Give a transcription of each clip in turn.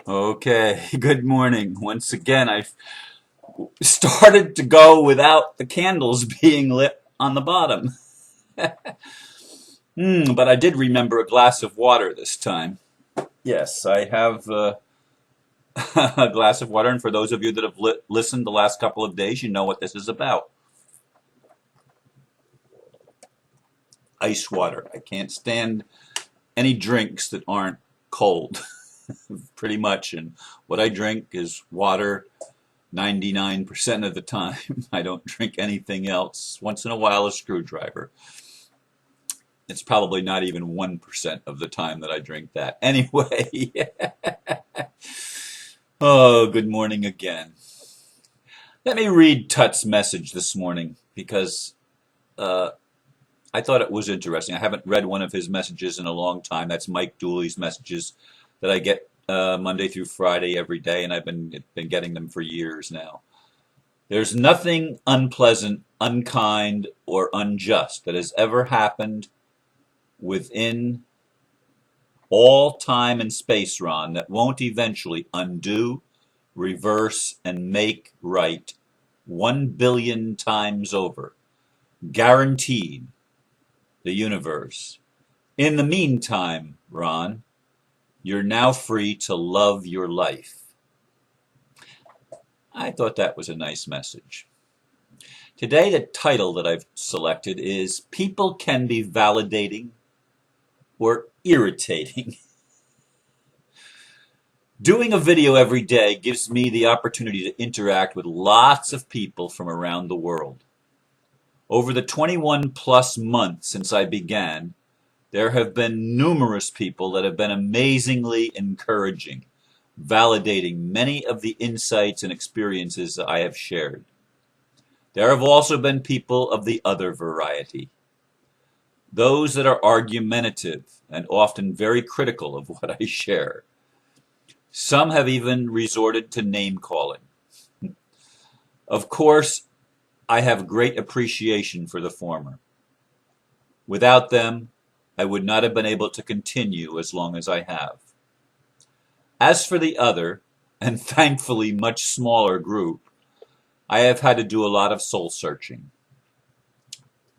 Okay, good morning. Once again, I started to go without the candles being lit on the bottom. But I did remember a glass of water this time. Yes, I have a glass of water, and for those of you that have listened the last couple of days, you know what this is about. Ice water. I can't stand any drinks that aren't cold, pretty much. And what I drink is water 99% of the time. I don't drink anything else. Once in a while, a screwdriver. It's probably not even 1% of the time that I drink that. Anyway, oh, good morning again. Let me read Tut's message this morning because uh, I thought it was interesting. I haven't read one of his messages in a long time. That's Mike Dooley's messages that I get Monday through Friday every day, and I've been getting them for years now. There's nothing unpleasant, unkind, or unjust that has ever happened within all time and space, Ron, that won't eventually undo, reverse, and make right 1 billion times over. Guaranteed, the universe. In the meantime, Ron, you're now free to love your life. I thought that was a nice message. Today, the title that I've selected is People Can Be Validating or Irritating. Doing a video every day gives me the opportunity to interact with lots of people from around the world. Over the 21 plus months since I began, there have been numerous people that have been amazingly encouraging, validating many of the insights and experiences that I have shared. There have also been people of the other variety, those that are argumentative and often very critical of what I share. Some have even resorted to name calling. Of course, I have great appreciation for the former. Without them, I would not have been able to continue as long as I have. As for the other, and thankfully much smaller group, I have had to do a lot of soul searching.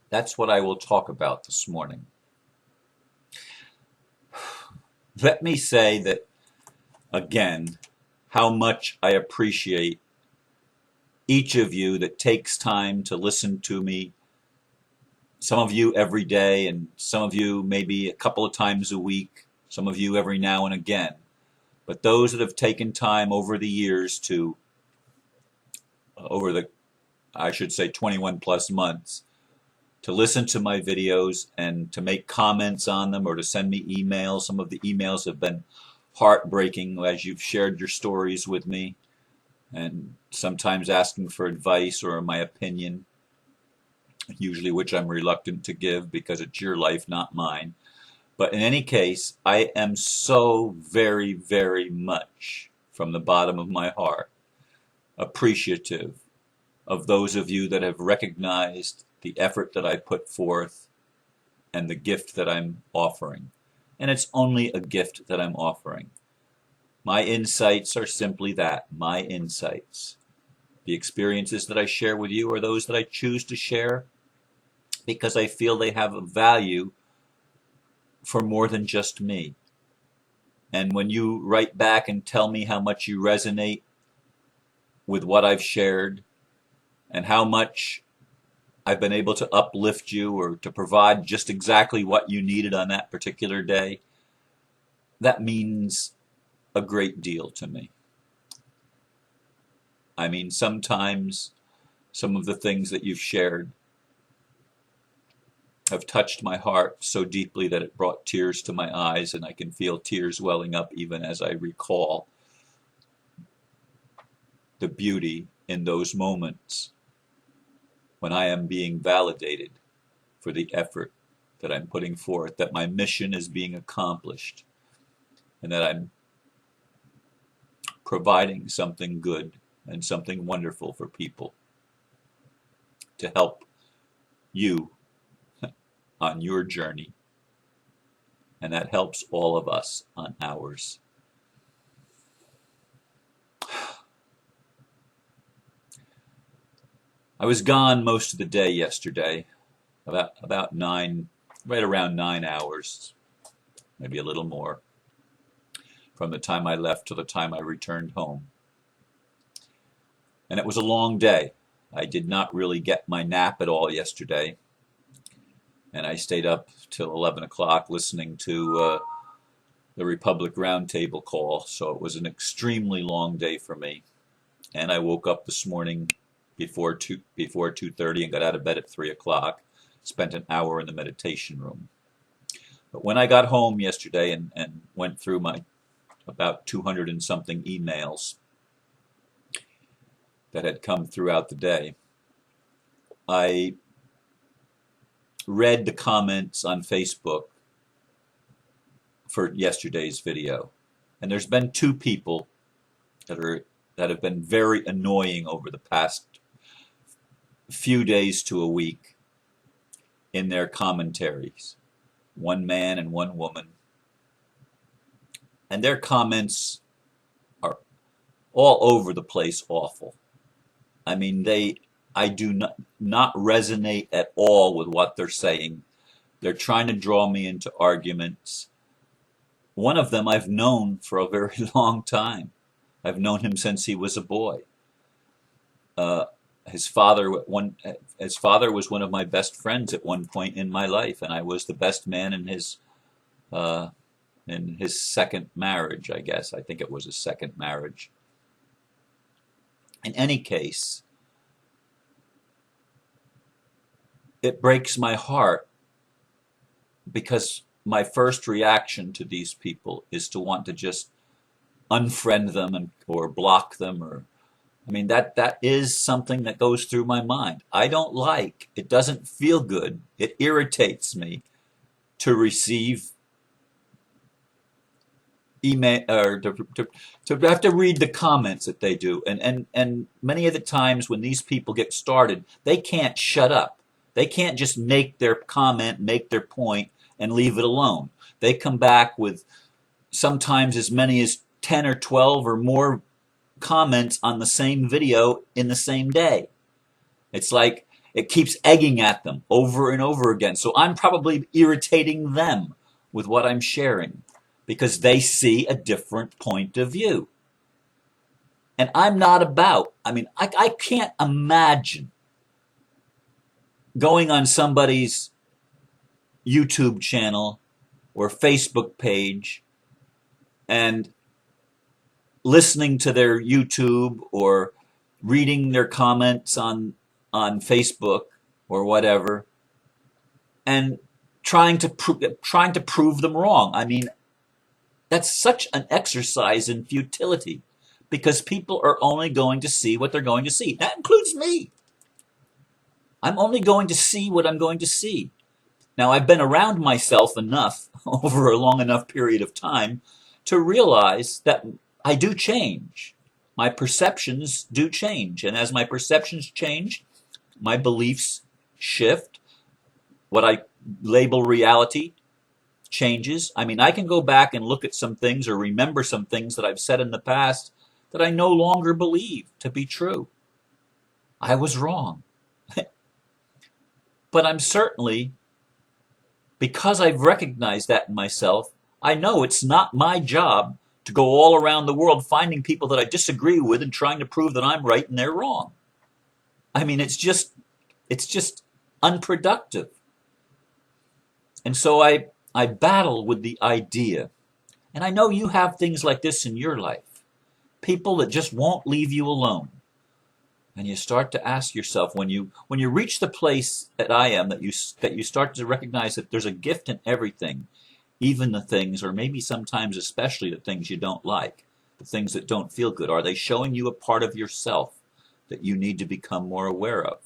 That's what I will talk about this morning. Let me say that, again, how much I appreciate each of you that takes time to listen to me. Some of you every day, and some of you maybe a couple of times a week, some of you every now and again. But those that have taken time over the years to, I should say 21 plus months, to listen to my videos and to make comments on them or to send me emails. Some of the emails have been heartbreaking as you've shared your stories with me and sometimes asking for advice or my opinion, usually which I'm reluctant to give because it's your life, not mine. But in any case, I am so very, very much from the bottom of my heart appreciative of those of you that have recognized the effort that I put forth and the gift that I'm offering. And it's only a gift that I'm offering. My insights are simply that, my insights. The experiences that I share with you are those that I choose to share because I feel they have a value for more than just me. And when you write back and tell me how much you resonate with what I've shared and how much I've been able to uplift you or to provide just exactly what you needed on that particular day, that means a great deal to me. I mean, sometimes some of the things that you've shared have touched my heart so deeply that it brought tears to my eyes, and I can feel tears welling up even as I recall the beauty in those moments when I am being validated for the effort that I'm putting forth, that my mission is being accomplished, and that I'm providing something good and something wonderful for people to help you on your journey, and that helps all of us on ours. I was gone most of the day yesterday, about right around 9 hours, maybe a little more, from the time I left to the time I returned home. And it was a long day. I did not really get my nap at all yesterday, and I stayed up till 11 o'clock listening to the Republic Roundtable call, so it was an extremely long day for me. And I woke up this morning before 2:30 and got out of bed at 3 o'clock, spent an hour in the meditation room. But when I got home yesterday and went through my about 200 and something emails that had come throughout the day, I read the comments on Facebook for yesterday's video. And there's been two people that have been very annoying over the past few days to a week in their commentaries. One man and one woman. And their comments are all over the place awful. I mean, I do not resonate at all with what they're saying. They're trying to draw me into arguments. One of them I've known for a very long time. I've known him since he was a boy. His father was one of my best friends at one point in my life, and I was the best man in his second marriage, I guess. I think it was his second marriage. In any case, it breaks my heart because my first reaction to these people is to want to just unfriend them or block them, or I mean that is something that goes through my mind. I don't like it. Doesn't feel good. It irritates me to receive email or to have to read the comments that they do, and many of the times when these people get started, they can't shut up. They can't just make their comment, make their point, and leave it alone. They come back with sometimes as many as 10 or 12 or more comments on the same video in the same day. It's like it keeps egging at them over and over again. So I'm probably irritating them with what I'm sharing because they see a different point of view. And I'm not I can't imagine going on somebody's YouTube channel or Facebook page and listening to their YouTube or reading their comments on Facebook or whatever, and trying to prove them wrong. I mean, that's such an exercise in futility because people are only going to see what they're going to see. That includes me. I'm only going to see what I'm going to see. Now, I've been around myself enough over a long enough period of time to realize that I do change. My perceptions do change. And as my perceptions change, my beliefs shift. What I label reality changes. I mean, I can go back and look at some things or remember some things that I've said in the past that I no longer believe to be true. I was wrong. But I'm certainly, because I've recognized that in myself, I know it's not my job to go all around the world finding people that I disagree with and trying to prove that I'm right and they're wrong. I mean, it's just unproductive. And so I battle with the idea, and I know you have things like this in your life, people that just won't leave you alone. And you start to ask yourself, when you reach the place that I am, that you start to recognize that there's a gift in everything, even the things, or maybe sometimes especially the things you don't like, the things that don't feel good. Are they showing you a part of yourself that you need to become more aware of?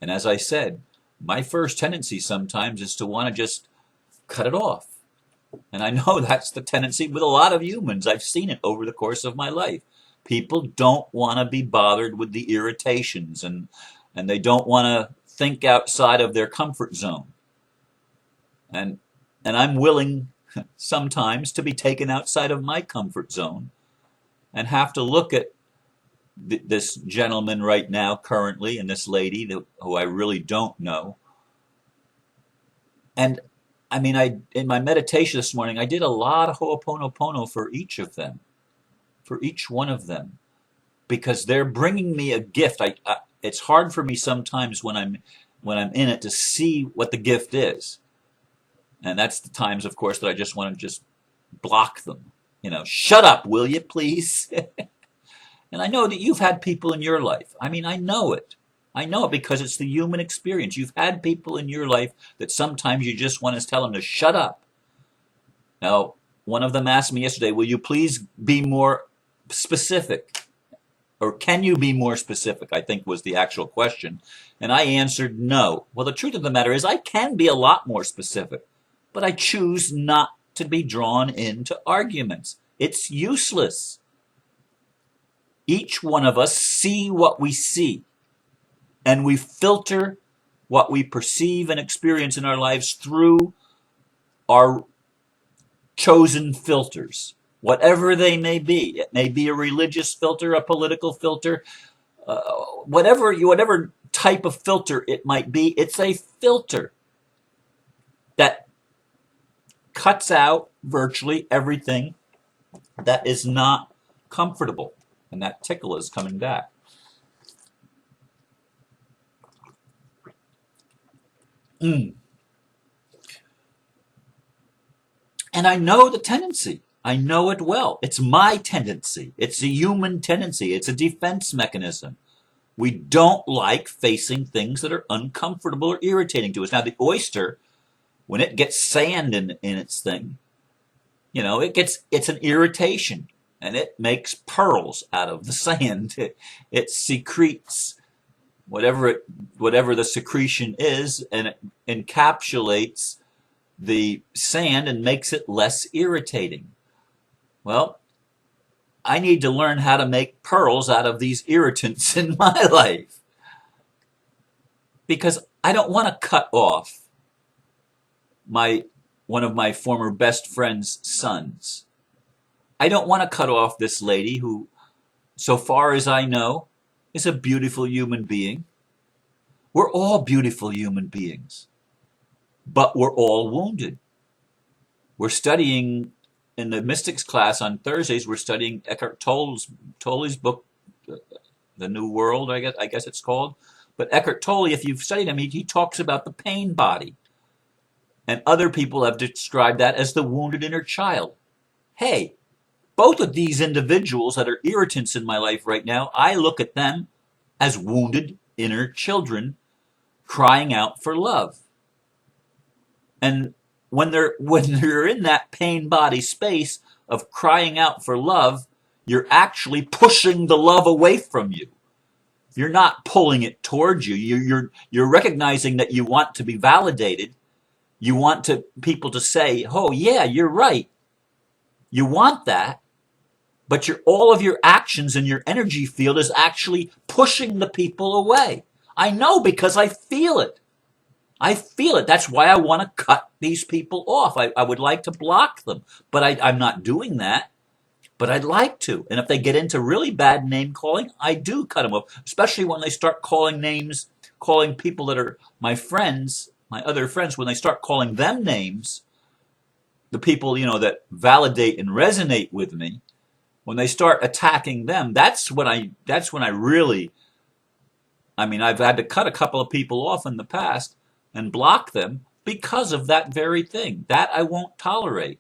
And as I said, my first tendency sometimes is to want to just cut it off. And I know that's the tendency with a lot of humans. I've seen it over the course of my life. People don't want to be bothered with the irritations, and they don't want to think outside of their comfort zone. And I'm willing sometimes to be taken outside of my comfort zone and have to look at this gentleman right now currently and this lady who I really don't know. And I mean, I in my meditation this morning, I did a lot of Ho'oponopono for each of them, for each one of them, because they're bringing me a gift. It's hard for me sometimes when I'm in it to see what the gift is, and that's the times, of course, that I just want to just block them. Shut up, will you, please? And I know that you've had people in your life. I mean, I know it. I know it because it's the human experience. You've had people in your life that sometimes you just want to tell them to shut up. Now, one of them asked me yesterday, will you please be more specific? Or can you be more specific, I think was the actual question. And I answered no. Well, the truth of the matter is I can be a lot more specific, but I choose not to be drawn into arguments. It's useless. Each one of us see what we see, and we filter what we perceive and experience in our lives through our chosen filters, whatever they may be. It may be a religious filter, a political filter, whatever type of filter it might be. It's a filter that cuts out virtually everything that is not comfortable. And that tickle is coming back. And I know the tendency. I know it well. It's my tendency. It's a human tendency. It's a defense mechanism. We don't like facing things that are uncomfortable or irritating to us. Now, the oyster, when it gets sand in its thing, it's an irritation. And it makes pearls out of the sand. It secretes whatever the secretion is, and it encapsulates the sand and makes it less irritating. Well, I need to learn how to make pearls out of these irritants in my life, because I don't want to cut off one of my former best friend's sons. I don't want to cut off this lady who, so far as I know, is a beautiful human being. We're all beautiful human beings, but we're all wounded. We're studying in the mystics class on Thursdays. We're studying Eckhart Tolle's book, The New World, I guess it's called. But Eckhart Tolle, if you've studied him, he talks about the pain body, and other people have described that as the wounded inner child. Hey. Both of these individuals that are irritants in my life right now, I look at them as wounded inner children crying out for love. And when they're in that pain body space of crying out for love, you're actually pushing the love away from you. You're not pulling it towards you. You're recognizing that you want to be validated. You want people to say, "Oh yeah, you're right." You want that. But all of your actions and your energy field is actually pushing the people away. I know because I feel it. I feel it. That's why I want to cut these people off. I would like to block them, but I'm not doing that. But I'd like to. And if they get into really bad name calling, I do cut them off, especially when they start calling names, calling people that are my friends, my other friends, when they start calling them names, the people, that validate and resonate with me. When they start attacking them, that's when I really, I've had to cut a couple of people off in the past and block them because of that very thing. That I won't tolerate.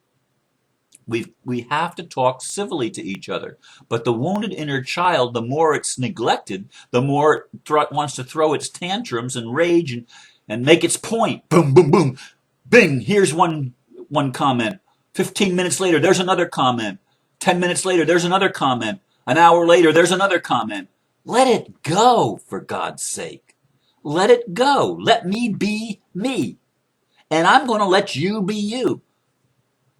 We have to talk civilly to each other. But the wounded inner child, the more it's neglected, the more it wants to throw its tantrums and rage and make its point. Boom, boom, boom. Bing, here's one comment. 15 minutes later, there's another comment. 10 minutes later, there's another comment. An hour later, there's another comment. Let it go, for God's sake. Let it go. Let me be me. And I'm going to let you be you.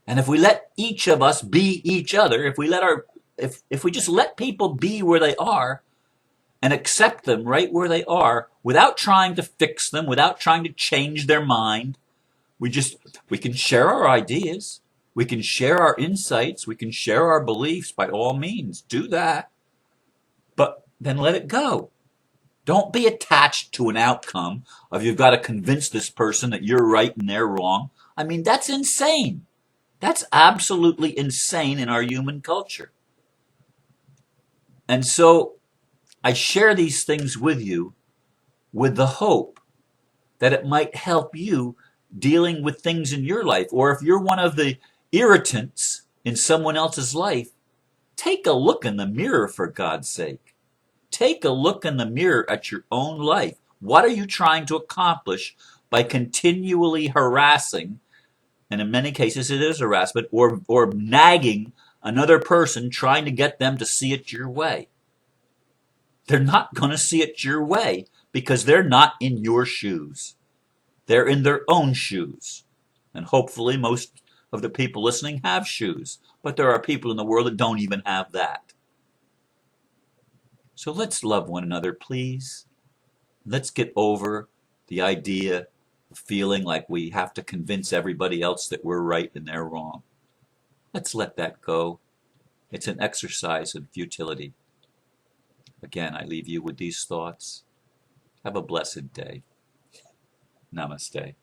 And if we let each of us be each other, if we just let people be where they are and accept them right where they are without trying to fix them, without trying to change their mind, we can share our ideas. We can share our insights. We can share our beliefs. By all means, do that. But then let it go. Don't be attached to an outcome of you've got to convince this person that you're right and they're wrong. I mean, that's insane. That's absolutely insane in our human culture. And so I share these things with you with the hope that it might help you dealing with things in your life. Or if you're one of the irritants in someone else's life, take a look in the mirror, for God's sake. Take a look in the mirror at your own life. What are you trying to accomplish by continually harassing, and in many cases it is harassment, or nagging another person, trying to get them to see it your way? They're not going to see it your way because they're not in your shoes. They're in their own shoes. And hopefully most of the people listening have shoes. But there are people in the world that don't even have that. So let's love one another, please. Let's get over the idea of feeling like we have to convince everybody else that we're right and they're wrong. Let's let that go. It's an exercise in futility. Again, I leave you with these thoughts. Have a blessed day. Namaste.